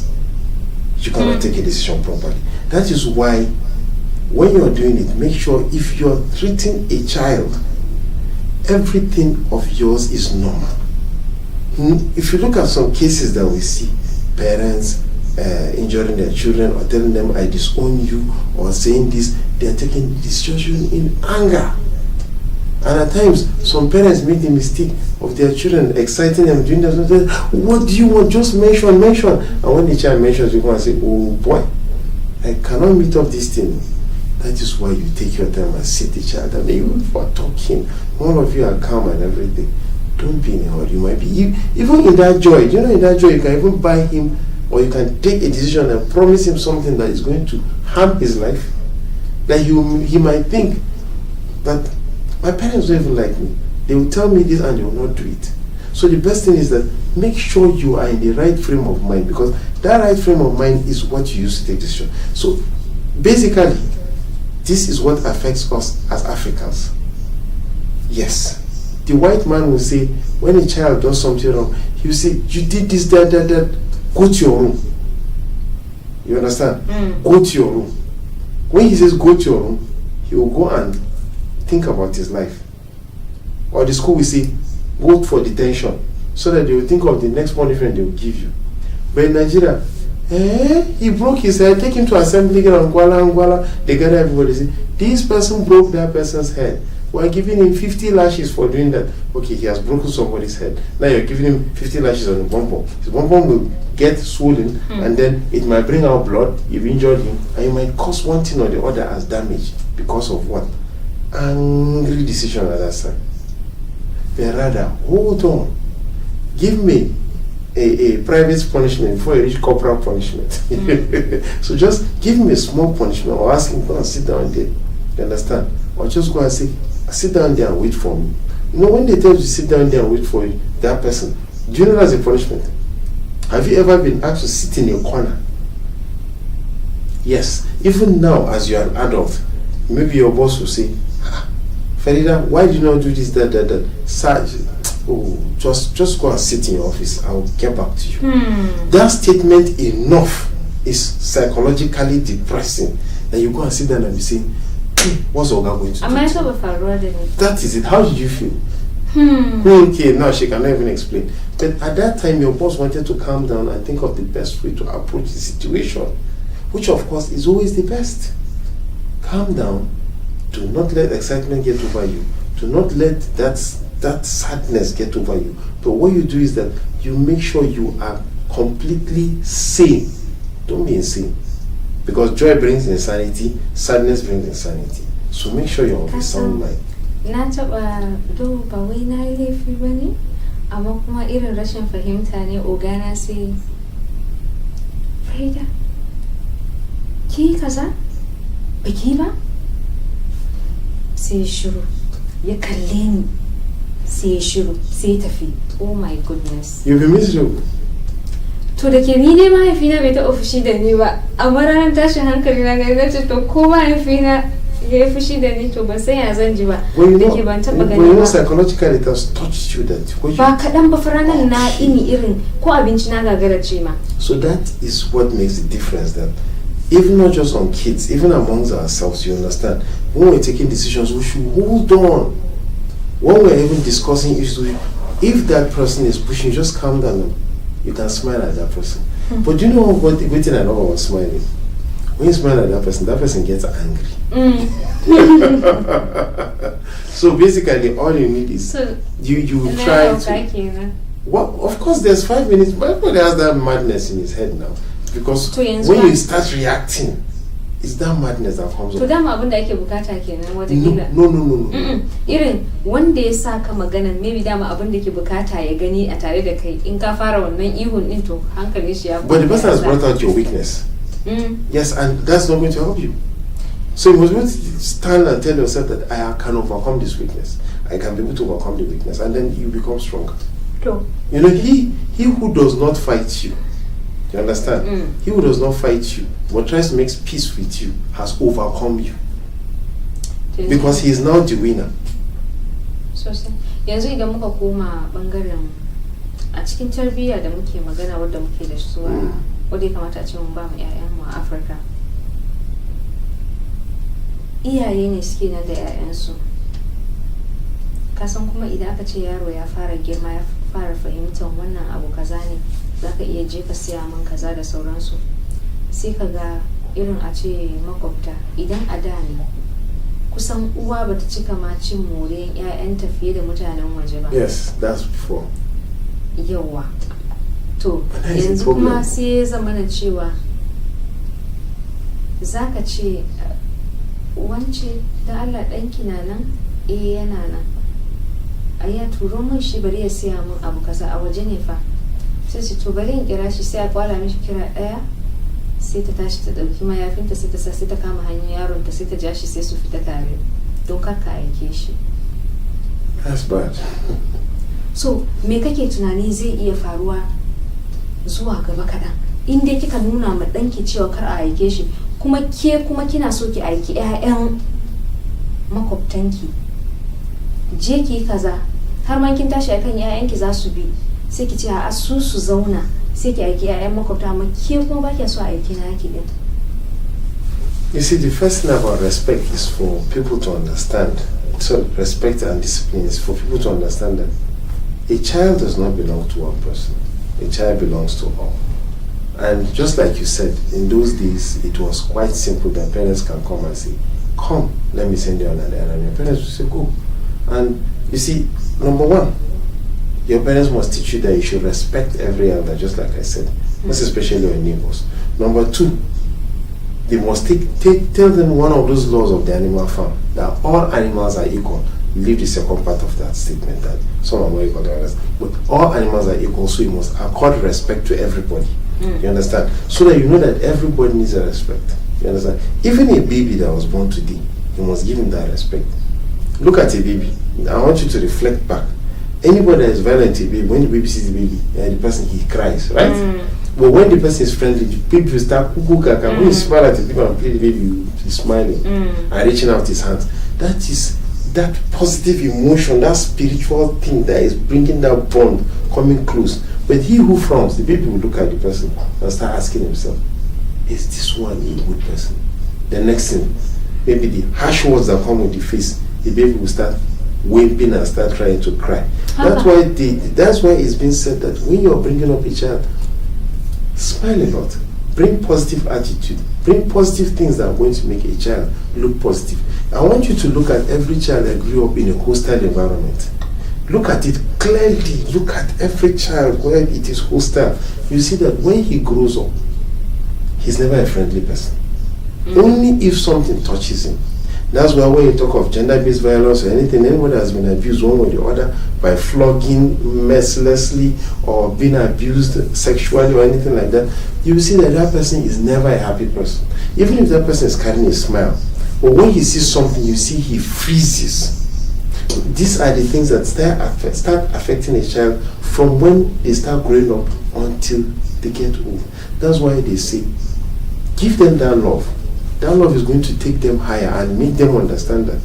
you cannot take a decision properly. That is why when you're doing it, make sure if you're treating a child, everything of yours is normal. If you look at some cases that we see, parents injuring their children or telling them I disown you or saying this, they're taking this decision in anger. And at times, some parents make the mistake of their children exciting them, doing that. What do you want? Just mention. And when the child mentions, you go and say, oh boy, I cannot meet up this thing. That is why you take your time and sit the child and you for talking. All of you are calm and everything. Don't be in a hurry. You might be even in that joy. In that joy, you can even buy him, or you can take a decision and promise him something that is going to harm his life. That he might think that my parents don't even like me. They will tell me this and they will not do it. So the best thing is that make sure you are in the right frame of mind, because that right frame of mind is what you use to take decision. So basically, this is what affects us as Africans. Yes. The white man will say, when a child does something wrong, he will say, you did this, that, go to your room. You understand? Go to your room. When he says go to your room, he will go and think about his life. Or the school will say, go for detention, so that they will think of the next punishment they will give you. But in Nigeria, he broke his head, take him to assembly ground, Gwala. They gather everybody, say, this person broke that person's head. We are giving him 50 lashes for doing that. Okay, he has broken somebody's head. Now you're giving him 50 lashes on the bum. His bum will get swollen, and then it might bring out blood. You've injured him, and you might cause one thing or the other as damage because of what? Angry decision at that time. But rather, hold on. Give me a private punishment before you reach corporal punishment. So just give him a small punishment, or ask him, go and sit down there. You understand? Or just go and say, sit down there and wait for me. When they tell you to sit down there and wait for you, that person, do you know that's a punishment? Have you ever been asked to sit in a corner? Yes. Even now, as you are an adult, maybe your boss will say, Farida, why did you not do this, that? Sarge, just go and sit in your office. I'll get back to you. That statement enough is psychologically depressing. That you go and sit down and be saying, what's Oga going to do? That is it. How did you feel? Okay, now she cannot even explain. But at that time, your boss wanted to calm down and think of the best way to approach the situation, which of course is always the best. Calm down. Do not let excitement get over you. Do not let that sadness get over you. But what you do is that you make sure you are completely sane. Don't be insane. Because joy brings insanity, sadness brings insanity. So make sure you're of a sound mind. Na taɓa duba wai na yi laifi ba ne, amma kuma irin rashin fahimta ne ogana sai Farida, ki kaza? Baki ba? Sai shiru, ya kalle ni, sai shiru, sai tafi. Oh my goodness. You'll be miserable. To da ke ni ne mahaifina bai taɓa fushi da ni ba, amma ranar tashin hankali na gani ce to ko mahaifina ya yi fushi da ni to ban san ya zan ji ba. Da ke ban taɓa gani ba. Psychologically it has touched you that. Ba kaɗan ba ranar na ini irin ko abinci na gagara ce ma. So that is what makes the difference, that even not just on kids, even amongst ourselves, you understand, when we're taking decisions, we should hold on. When we're even discussing issues, if that person is pushing, just calm down. You can smile at that person. But do you know what the good thing I know about smiling? When you smile at that person gets angry. So basically, all you need is you try to. Well, of course, there's 5 minutes. But everybody has that madness in his head now, because when you start reacting, it's that madness that comes up. To dama abin da ake bukata kenan watakila. No. Irin wanda ya sa ka magana, maybe dama abin da ke bukata ya gani a tare da kai, in ka fara wannan ihun din to hankalin shi ya. But the person has brought out your weakness. Yes, and that's not going to help you. So you must be able to stand and tell yourself that I can overcome this weakness. I can be able to overcome the weakness, and then you become stronger. True. You know, he who does not fight you, you understand? He who does not fight you, but tries to make peace with you, has overcome you. Because he is now the winner. Sosai. Yanzu idan muka koma bangaren a cikin tarbiyya da muke magana wadda muke da su wadda ya kamata a ce mun ba mu ƴaƴanmu a Afirka. Iyaye ne suke nan da ƴaƴansu. Kasan kuma idan aka ce yaro ya fara girma ya fara fahimtar wannan abu kaza ne, zaka iya je ka siya min kaza da sauransu. Sai ka ga irin a ce makwabta idan a da ne kusan uwa bata cika ma cin moriyan ƴaƴanta fiye da mutanen waje ba. Yes, that's before. Yawa. To yanzu kuma sai ya zama na cewa zaka ce wance da Allah ɗanki na nan? Yana nan. Ayya turo min shi bari ya siya min abu kaza a waje ne fa. Sai su to bari in kira shi sai a kwala mishi kira ɗaya. Sai ta tashi ta dauki mayafinta sai ta sa sai ta kama hanyar yaron ta sai ta ja shi sai su fita tare don kar ka aike shi. That's bad. So me kake tunani zai iya faruwa zuwa gaba kaɗan in dai kika nuna ma ɗanki cewa kar a aike shi kuma ke kuma kina so ki aiki ƴaƴan makwabtanki je ki kaza har ma kin tashi akan ƴaƴanki za su bi sai ki ce a su zauna sai ki aiki ƴaƴan makwabta amma ke kuma ba ki so a aiki naki din. You see, the first thing about respect is for people to understand. So respect and discipline is for people to understand that a child does not belong to one person. A child belongs to all. And just like you said, in those days it was quite simple that parents can come and say, come, let me send you on an errand. And your parents will say, go. And you see, number one, your parents must teach you that you should respect every elder, just like I said, most especially your neighbors. Number two, they must tell them one of those laws of the animal farm, that all animals are equal. Leave the second part of that statement, that some are more equal than others. But all animals are equal, so you must accord respect to everybody. You understand? So that you know that everybody needs a respect. You understand? Even a baby that was born today, you must give him that respect. Look at a baby. I want you to reflect back. Anybody that is violent to a baby, when the baby sees the baby, the person, he cries, right? But when the person is friendly, the baby will start cuckoo kaka. When you smile at the people and play, the baby is smiling and reaching out his hands. That is that positive emotion, that spiritual thing that is bringing that bond coming close. But he who frowns, the baby will look at the person and start asking himself, is this one a good person? The next thing, maybe the harsh words that come with the face, the baby will start weeping and start trying to cry. That's why it's been said that when you're bringing up a child, smile a lot, bring positive attitude, bring positive things that are going to make a child look positive. I want you to look at every child that grew up in a hostile environment. Look at it clearly. Look at every child where it is hostile. You see that when he grows up, he's never a friendly person. Only if something touches him. That's why when you talk of gender-based violence or anything, anybody has been abused one way or the other by flogging mercilessly or being abused sexually or anything like that, you will see that that person is never a happy person. Even if that person is carrying a smile, but when he sees something, you see he freezes. These are the things that start affecting a child from when they start growing up until they get old. That's why they say, give them that love. That love is going to take them higher and make them understand that.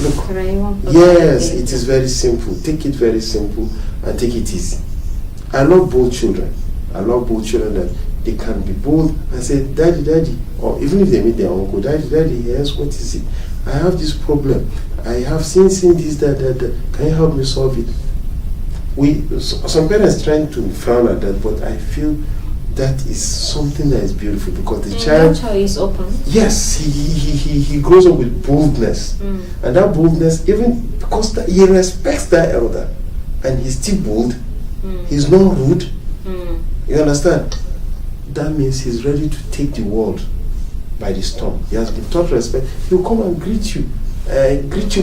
Look, yes, it is very simple. Take it very simple and take it easy. I love both children. I love both children that they can be bold and say, daddy, daddy, or even if they meet their uncle, daddy, daddy, yes, what is it? I have this problem. I have seen this, that. Can you help me solve it? Some parents trying to frown at that, but I feel that is something that is beautiful because the child is open. Yes, he grows up with boldness, and that boldness, even because he respects that elder, and he's still bold. He's not rude. You understand? That means he's ready to take the world by the storm. He has been taught respect. He'll come and greet you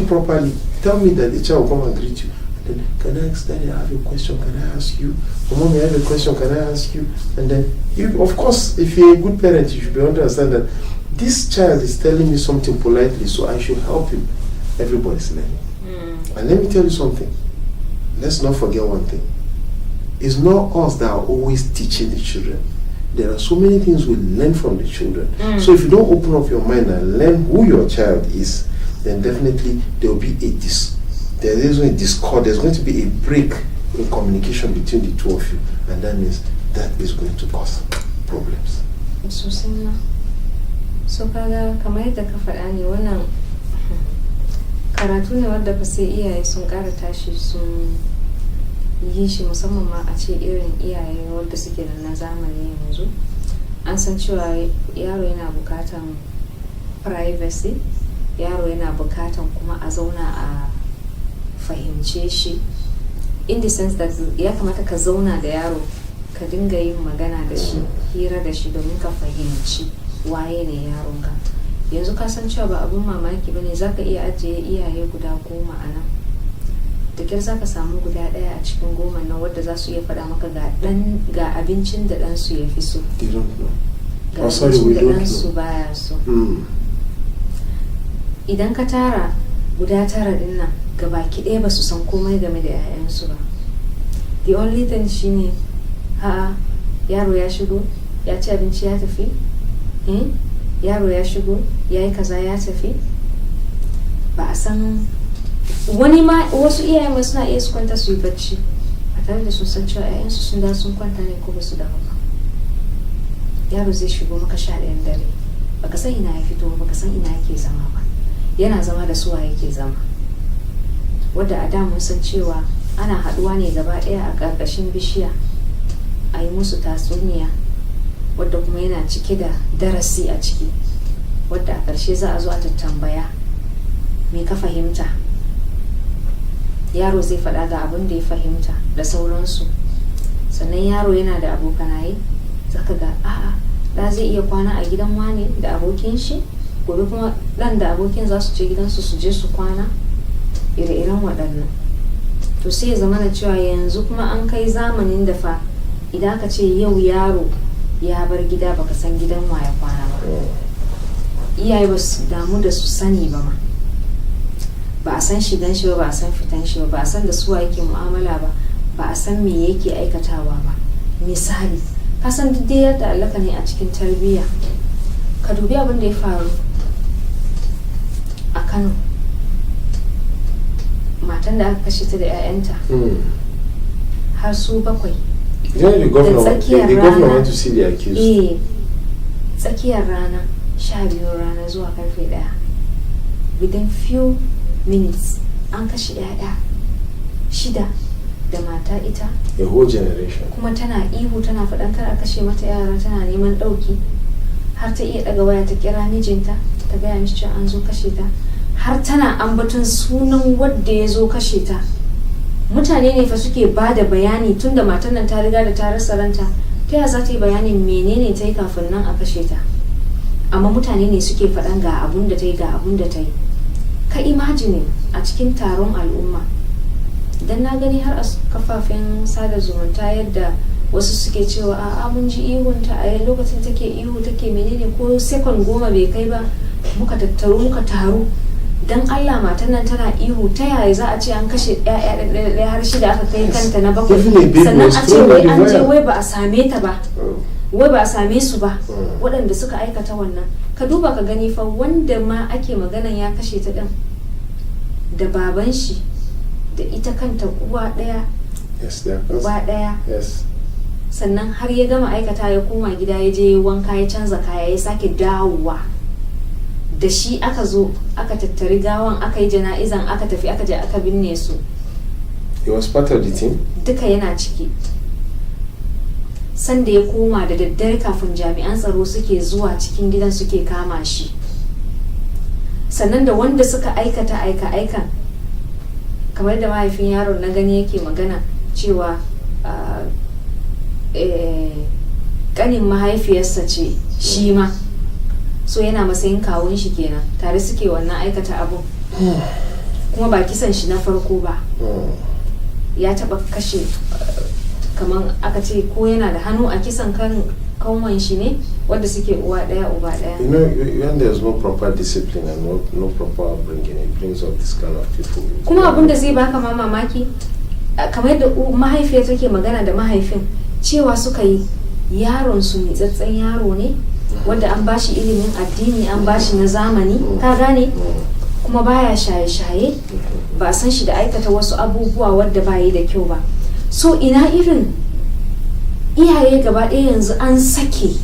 properly. Tell me that the child will come and greet you. Then, can I ask Daddy, I have a question, can I ask you? Or Mommy, I have a question, can I ask you? And then, you, of course, if you're a good parent, you should be able to understand that this child is telling me something politely, so I should help him. Everybody's learning. And let me tell you something. Let's not forget one thing. It's not us that are always teaching the children. There are so many things we learn from the children. So if you don't open up your mind and learn who your child is, then definitely there will be there is a discord. There's going to be a break in communication between the two of you, and that means that is going to cause problems. So kaga kamar yadda ka faɗa ne, wannan karatu ne wadda fa sai iyaye sun ƙara tashi sun yi shi, musamman ma a ce irin iyaye wadda suke da na zamani yanzu. An san cewa yaro yana bukatan privacy, yaro yana bukatan kuma a zauna a fahimce shi, in the sense that ya kamata ka zauna da yaro ka dinga yin magana da shi, hira da shi domin ka fahimci waye ne yaronka. Yanzu ka san cewa ba abun mamaki bane zaka iya ajiye iyaye guda 10 a nan, da kyar zaka samu guda 1 a cikin 10 nan wadda za su iya faɗa maka ga abincin da ɗansu ya fi so, ga abincin da ɗansu baya so. Idan ka tara guda 9 din nan gabaki ɗaya ba su san komai game da 'ya'yansu ba. The only thing shine yaro ya shigo ya ci abinci ya tafi, yaro ya shigo ya yi kaza ya tafi. Ba a san wani ma, wasu iyaye ma suna iya su kwanta su yi bacci a tare da sun san cewa 'ya'yansu sun da sun kwanta ne ko ba su dawo ba. Yaro zai shigo maka 11 dare, baka san ina ya fito, baka san ina yake zama ba, yana zama da suwa yake zama, wadda a da mun san cewa ana haɗuwa ne gaba ɗaya a ƙarƙashin bishiya a yi musu tatsuniya, wadda kuma yana cike da darasi a ciki, wadda a ƙarshe za a zo a tattambaya me ka fahimta. Yaro zai faɗa ga abin da ya fahimta da sauransu. Sannan yaro yana da abokanaye, zaka ga da zai iya kwana a gidan wane da abokin shi, gobe kuma ɗan da abokin za su je gidansu su je su kwana, ire-iren waɗannan. To sai ya zama na cewa yanzu kuma an kai zamanin da fa idan aka ce yau yaro ya bar gida baka san gidan waya kwana ba, iyaye ba su damu da su sani ba ma, ba a san shigan shi ba, ba a san fitan shi ba, ba a san da suwa yake mu'amala ba, ba a san me yake aikatawa ba. Misali, ka san duk dai yadda allaka ne a cikin tarbiyya. Ka dubi abin da ya faru a Kano, matan da aka kashe ta da 'ya'yanta har su 7. The governor went to see the accused. Tsakiyar rana 12 rana zuwa karfe 1, within few minutes an kashe 'ya'ya 6 da mata ita, a whole generation. kuma tana ihu tana faɗan kar a kashe mata yara, tana neman ɗauki, har ta iya ɗaga waya ta kira mijinta ta gaya mishi cewa an zo kashe ta, har tana ambaton sunan wadda ya zo kashe ta. Mutane ne fa suke ba da bayani, tun da matan nan ta riga da ta rasa ranta, ta yaya za ta yi bayanin menene ta yi kafin nan a kashe ta. Amma mutane ne suke faɗan ga abun da ta yi, ga abun da ta yi. Ka imagine a cikin taron al'umma, dan na gani har a kafafen sada zumunta yadda wasu suke cewa a'a mun ji ihunta a lokacin take ihu take menene, ko sekon 10 bai kai ba muka taru dan Allah matan nan tana ihu, ta yaya za a ce an kashe ɗaya har 6 aka kai kanta na 7, sannan a ce wai an je wai ba a same ta ba, wai ba a same su ba waɗanda suka aikata wannan. Ka duba ka gani fa wanda ma ake maganan ya kashe ta ɗin da baban shi da ita kanta uwa ɗaya uba ɗaya, sannan har ya gama aikata ya koma gida ya je wanka ya canza kaya ya sake dawowa da shi, aka zo aka tattari gawan aka yi jana'izan aka tafi aka je aka binne su. He was part of the team? Duka yana ciki. Sanda ya koma da daddare kafin jami'an tsaro suke zuwa cikin gidan suke kama shi. Sannan da wanda suka aikata aika-aikan, kamar da mahaifin yaron na gani yake magana cewa kanin mahaifiyarsa ce shi ma, so yana matsayin kawun shi kenan, tare suke wannan aikata abu. Kuma ba kisan shi na farko ba, ya taba kashe, kamar aka ce ko yana da hannu a kisan kan kanwan shi ne wanda suke uwa daya uba daya. You know, when there's no proper discipline and no proper upbringing, it brings up this kind of people. Kuma abin da zai baka mamaki kamar yadda mahaifiyar take magana da mahaifin cewa suka yi yaron su ne tsatsan yaro ne wanda an bashi ilimin addini an bashi na zamani ka gane kuma baya shaye-shaye ba san shi da aikata wasu abubuwa wadda ba yi da kyau ba. So ina irin iyaye gaba ɗaya yanzu an sake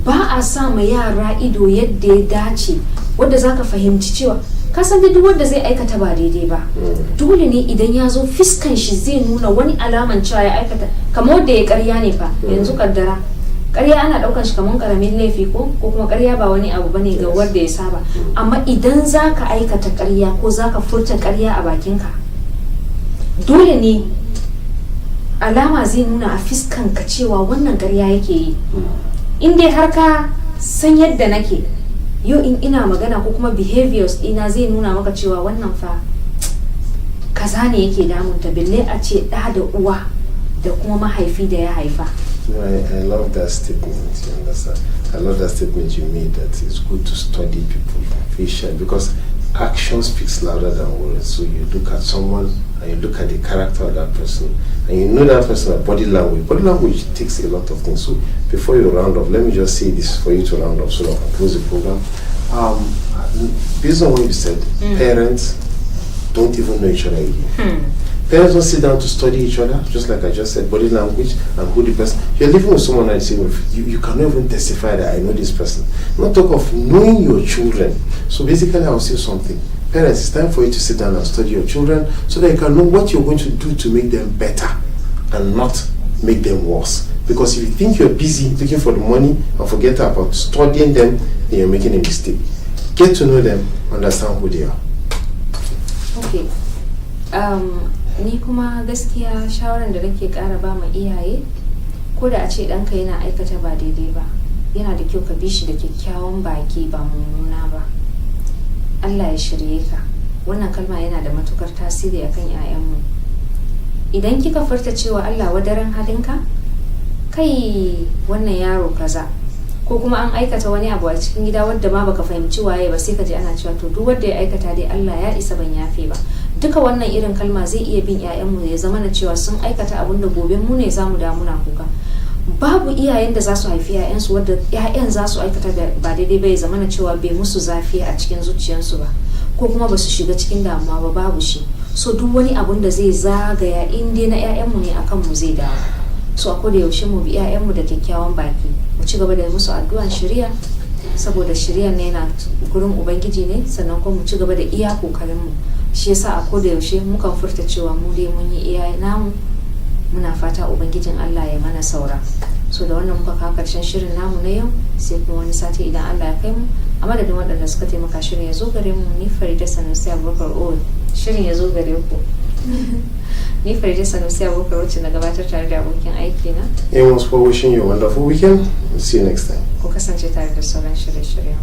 ba a sa ma yara ido yadda ya dace wadda za ka fahimci cewa kasan duk wanda zai aikata ba daidai ba dole ne idan ya zo fiskan shi zai nuna wani alaman cewa ya aikata kamar wanda ya karya ne fa yanzu kaddara karya ana daukan shi kamar karamin laifi ko kuma karya ba wani abu bane ga wanda ya saba amma idan zaka aikata karya ko zaka furta karya a bakinka dole ne alama zai nuna a fiskan ka cewa wannan karya yake yi in dai har ka san yadda nake yau in ina magana ko kuma behaviors ina zai nuna maka cewa wannan fa kaza ne yake damunta bille a ce da uwa da kuma mahaifi da ya haifa. I love that statement, you understand? I love that statement you made that it's good to study people facial because action speaks louder than words. So you look at someone and you look at the character of that person and you know that person's body language. Body language takes a lot of things. So before you round off, let me just say this for you to round off so that I can close the program. Based on what you said, parents don't even know each other again. Parents don't sit down to study each other, just like I just said, body language and who the person. You're living with someone and you cannot even testify that I know this person. Not talk of knowing your children. So basically I will say something. Parents, it's time for you to sit down and study your children so that you can know what you're going to do to make them better and not make them worse. Because if you think you're busy looking for the money and forget about studying them, then you're making a mistake. Get to know them, understand who they are. Okay. Ni kuma gaskiya shawaran da nake ƙara ba ma iyaye ko da a ce ɗanka yana aikata ba daidai ba yana da kyau ka bi shi da kyakkyawan baki ba mummuna ba. Allah ya shirye ka. Wannan kalma yana da matukar tasiri akan 'ya'yanmu. Idan kika furta cewa Allah wadaran halinka kai wannan yaro kaza ko kuma an aikata wani abu a cikin gida wadda ma baka fahimci waye ba sai ka ji ana cewa to duk wanda ya aikata dai Allah ya isa ban yafe ba. Duka wannan irin kalma zai iya bin 'ya'yanmu ya zama na cewa sun aikata abin da gobe mu ne zamu da muna kuka. Babu iyayen da za su haifi 'ya'yansu wadda 'ya'yan za su aikata ba daidai ba ya zama na cewa bai musu zafi a cikin zuciyarsu ba ko kuma ba su shiga cikin damuwa ba babu shi. So duk wani abun da zai zagaya in dai na 'ya'yanmu ne akan mu zai dawo. So a koda yaushe mu bi 'ya'yanmu da kyakkyawan baki mu ci gaba da musu addu'an shari'a saboda shari'a ne yana gurin ubangiji ne sannan kuma mu ci gaba da iya kokarin mu. Shi yasa a koda yaushe mukan furta cewa mu dai mun yi iyaye namu muna fata ubangijin Allah ya mana saura. So da wannan muka kawo karshen shirin namu na yau sai kuma wani sati idan Allah ya kai mu a madadin waɗanda suka taimaka shirin ya zo gare mu ni Farida Sanusi Abubakar shirin ya zo gare ku ni Farida Sanusi Abubakar wacce na gabatar tare da abokin aiki na. Everyone's for wishing you a wonderful weekend. See you next time. Ku kasance tare da sauran shirye-shiryen.